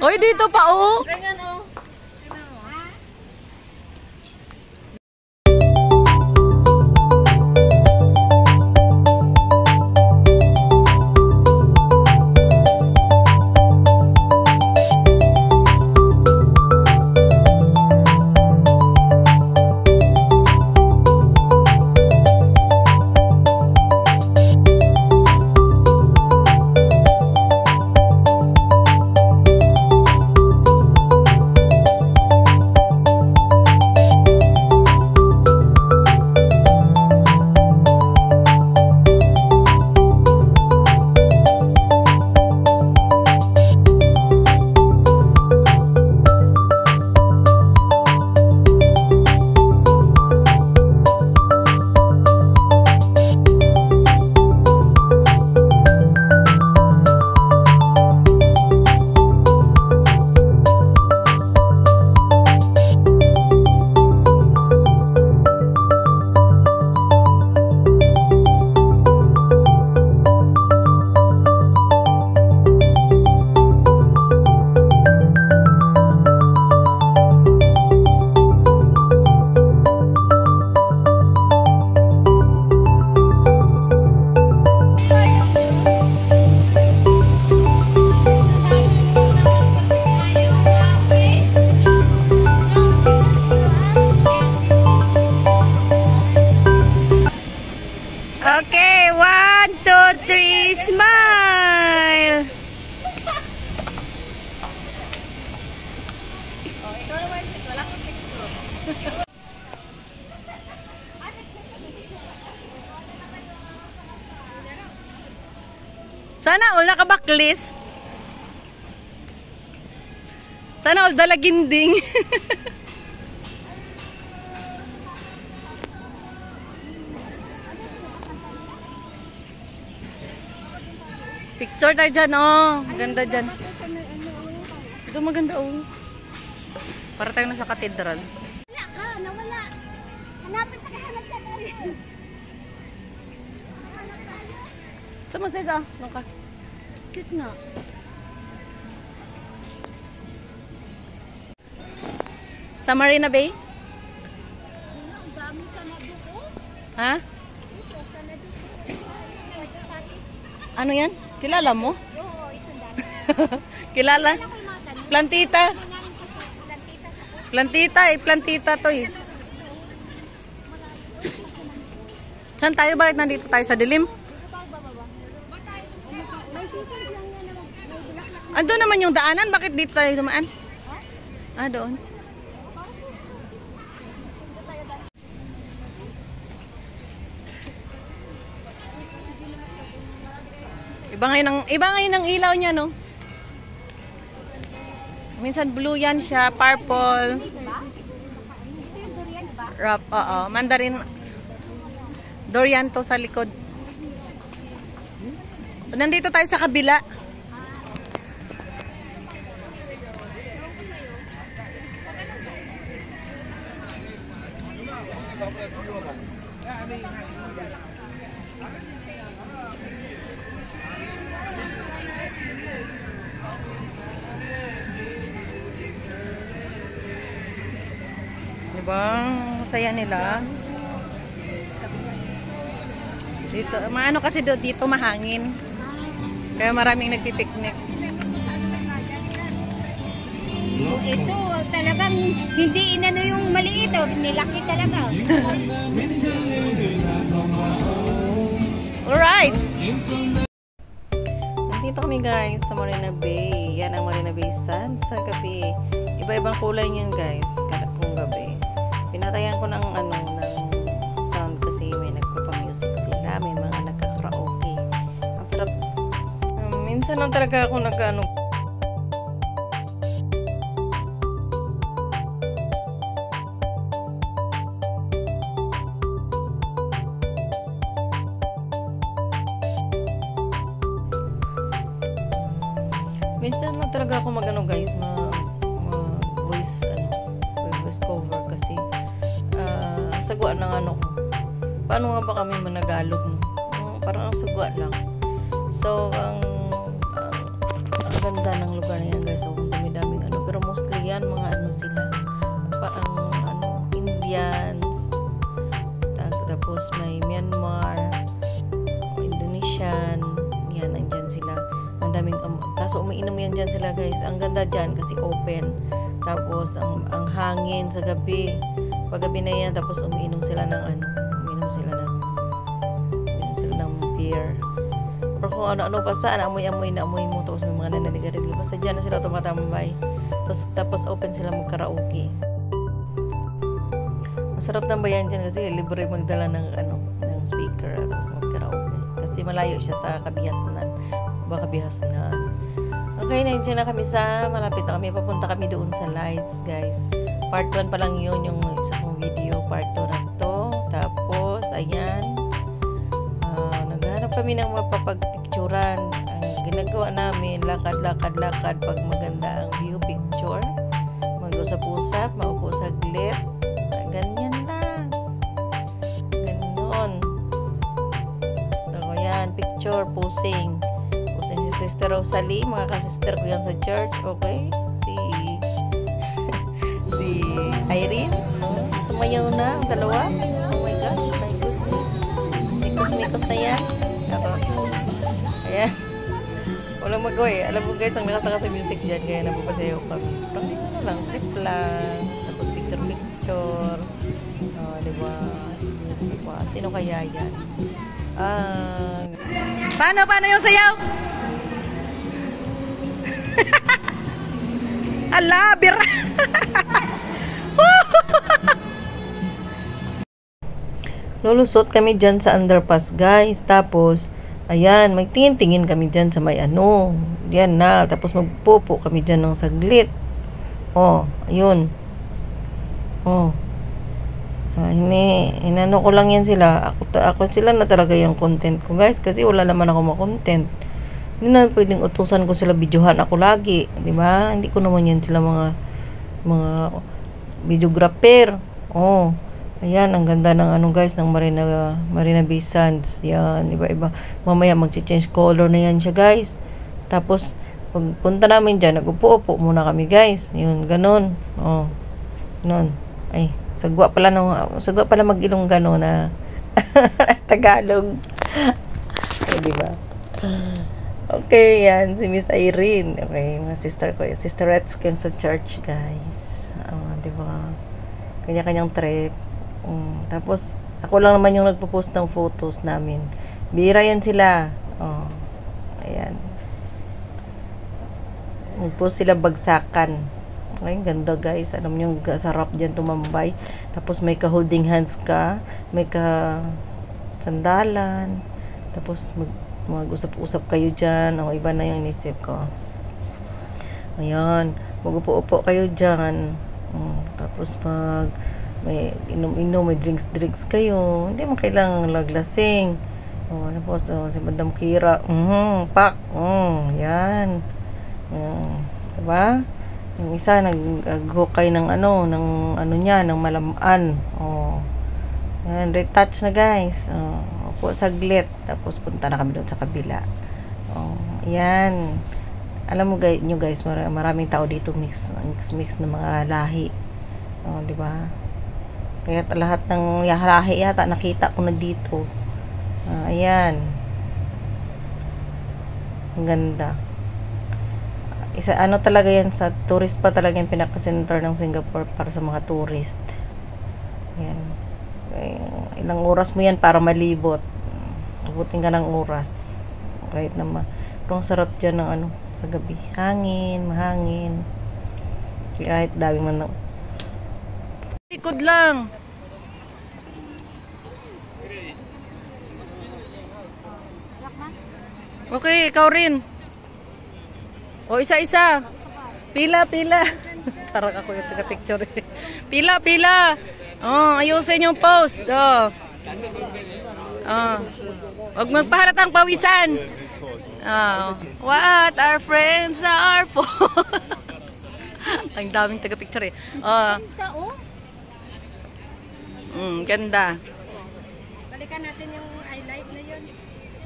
Hoy, dito pa oh. Ganyan oh. Okay, 1, 2, 3, smile! Sana all naka-backlist. Sana all dalaginding. Picture tayo dyan, oh. Ganda dyan. Ito maganda, oh. Para tayo na sa katedral. Wala ka, nawala. Hanapin pa kahanap ka tayo. Sama sa isa, nung ka. Cute nga. Sa Marina Bay? Ang dami sana doon. Ha? Ito, sana doon. Ano yan? Kilala mo? Oo, isang dami. Kilala? Ako yung mga ganun. Plantita. Kunain ko sa plantita sa Plantita, eh. Plantita to, eh. Saan tayo? Bakit nandito tayo sa dilim? may sisig lang yan na may bulaklak. Ando naman yung daanan. Bakit dito tayo dumaan? Ah, doon. Iba ngayon ang ilaw niya, no? Minsan blue yan siya, purple. Ito yung durian, diba? Wrap, oo. Mandarin. Durian to sa likod. Nandito tayo sa kabila. Diba? Saya nila. Dito, maano kasi dito mahangin. Kaya maraming nagpipiknik. Ito, talagang hindi inano yung maliit. Nilaki talaga. Alright! Nandito kami guys sa Marina Bay. Yan ang Marina Bay Sands sa gabi. Iba-ibang kulay niyan guys. Kung gabi. Pinatayan ko ng sound kasi may nagpapa-music sila. May mga nagka-karaoke. Ang sarap. Minsan lang talaga ako minsan lang talaga ako guys, voice cover kasi sagwa ng ko. Paano nga ba kami managalog mo? Parang ang sagwa lang. So, ang ganda ng lugar na yan guys. So, kung ang ganda dyan kasi open. Tapos ang hangin sa gabi. Pag gabi na yan, tapos umiinom sila ng beer. Or kung ano-ano, basta amoy-amoy na amoy mo, tapos may mga nananigarilyo. Basta dyan na sila tumatambay. Tapos open sila mag-karaoke. Masarap tambayan dyan kasi libre magdala ng speaker tapos mag-karaoke. Kasi malayo siya sa Kabihasnan. Okay, nandiyan na kami malapit na kami. Papunta kami doon sa lights, guys. Part 1 pa lang yun, yung isa kong video. Part 2 na to. Tapos, ayan. Naghanap kami ng mapapagpicturan. Ang ginagawa namin, lakad pag maganda ang view picture. Mag-usap-usap, maupo saglit. Ganyan lang. Ganon. So, ayan, picture, posing. Posing si Sister Rosalie. Mga kasister ko yan sa church. Okay? Si Irene. Sumayaw na ang dalawa. Oh my gosh, my goodness. Mikos na yan. Ayan. Walang magawa eh. Alam mo guys, ang lakas sa music dyan. Kaya napapasayaw kami. Parang na lang, trip lang. Tapos picture. Oh, diba? Sino kaya yan? Paano yung sayaw? Ala, bira! Lulusot kami dyan sa underpass, guys. Tapos, ayan, magtingin-tingin kami dyan sa may Yan na. Tapos magpupo kami dyan ng saglit. Oh, ayun. Oh. Inano ko lang yan sila. Ako sila na talaga yung content ko, guys. Kasi wala naman ako makontent. Hindi na pwedeng utusan ko sila videohan ako lagi. Diba? Hindi ko naman yan sila mga videographer. Oh. Ayan, ang ganda ng guys, ng Marina Bay Sands. Yan, iba-iba. Mamaya magche-change color na yan siya, guys. Tapos, pagpunta namin dyan, nag-upo-upo muna kami, guys. Yun, ganun. Oh. Ganun. Ay, sagwa pala mag-Ilonggano na Tagalog. Okay, diba? Okay, yan, si Miss Irene. Okay, mga sister ko. Sisterettes ko sa church, guys. Diba? Kanya-kanyang trip. Tapos, ako lang naman yung nagpo-post ng photos namin. Bira yan sila. Oh, ayan. Nagpost sila bagsakan. Okay, ganda guys. Alam nyo, sarap dyan tumambay. Tapos may ka-holding hands ka. May ka-sandalan. Tapos mag-usap-usap kayo dyan. O, iba na yung inisip ko. Ayan. Mag-upo-upo kayo dyan. Tapos may inom-inom, may drinks kayo. Hindi mo kailangang laglasing. Ano po, si Madam Kira. Pak. Yan. Diba? Yung isa, nag-hukay ng ng malamaan. Yan, retouch na guys. Upo saglit. Tapos punta na kami doon sa kabila. Yan. Alam mo guys, maraming tao dito mix ng mga lahi. Diba? Kaya lahat ng lahi yata nakita ko na dito. Ayan. Ang ganda. Talaga yan sa tourist pa talaga yung pinaka-center ng Singapore para sa mga tourist. Ayan. Ilang oras mo yan para malibot. Abutin ka ng oras. Right naman. Pero ang sarap dyan ng sa gabi. Mahangin. Kahit daming man likod lang. Okay, ikaw rin. O, isa-isa. Pila. Parang ako yung taga-picture. Pila. Ayusin yung post. Huwag magpahalatang pawisan. What our friends are for. Ang daming taga-picture eh. Ganda. Balikan natin yung highlight na yun.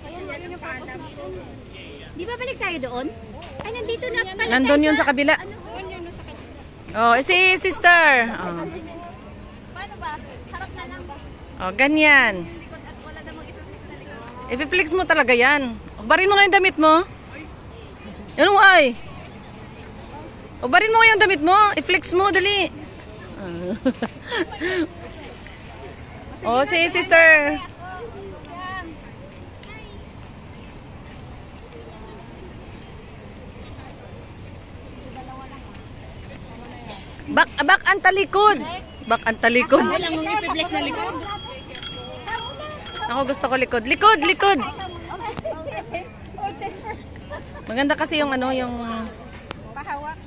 Ayun yung purpose nito. Di ba balik tayo doon? Ay, nandito na pala. Nandun yun sa kabila. Si sister. Paano ba? Harap na lang ba? Ganyan. I-flex mo talaga yan. Barin mo nga yung damit mo. Yan mo ay. Ubarin mo yung damit mo. I-flex mo, dali. Oh, si sister. Bak ang talikod. Bak ang talikod. Lang mong i-flex na likod. Ako gusto ko likod. Likod, likod. Maganda kasi yung ano, yung... Pahawak.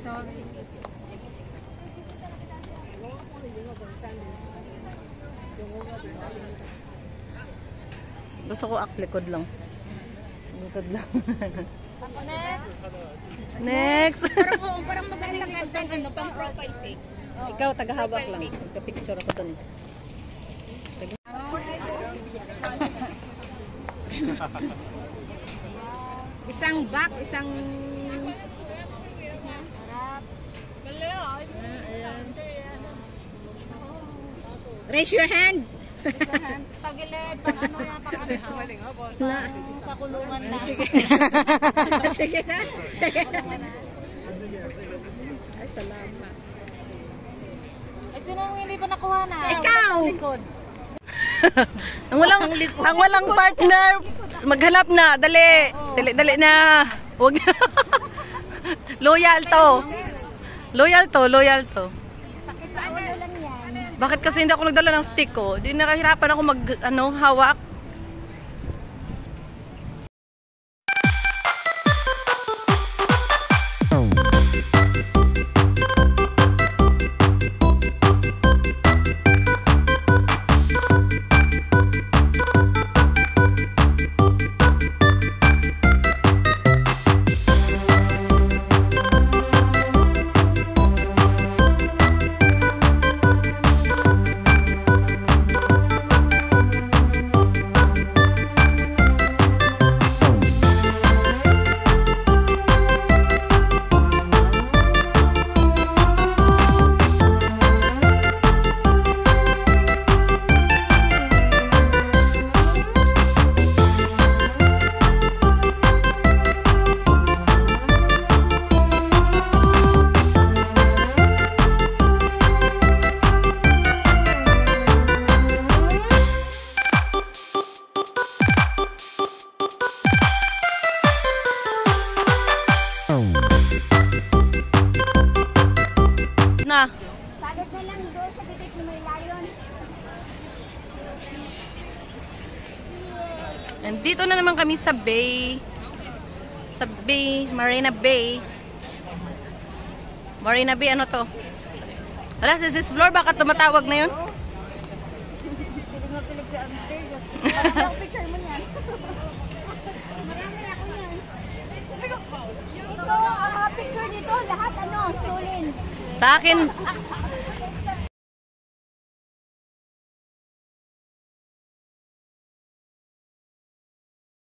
Sorry. Gusto ko likod lang. Likod lang. Next. Parang magaling pang ano, pang profile pic. Ikaw, tagahawak lang. Magka-picture ako doon. Isang back, isang... Raise your hand. Tagilid, pang ano yan, pang ano to. Sa kulungan na. Sige. Sige na. Ay, salamat. Ay, sino ang hindi pa nakuha na? Ikaw! Likod. ang walang partner, maghanap na. Dali. Dali, dali na. Huwag. Loyal to. Loyal to, loyal to. Bakit kasi hindi ako nagdala ng stick ko? Di nakahirapan ako mag, ano, hawak. Na. Salit na lang doon sa bibig ni may layon. And dito na naman kami sa Bay. Sa Bay, Marina Bay. Marina Bay, ano to? Wala, si Sis Flor, baka tumatawag na yun? Picture mo niyan. Marami ako yan. Ito, picture nito, lahat ano, stolen. Sa akin,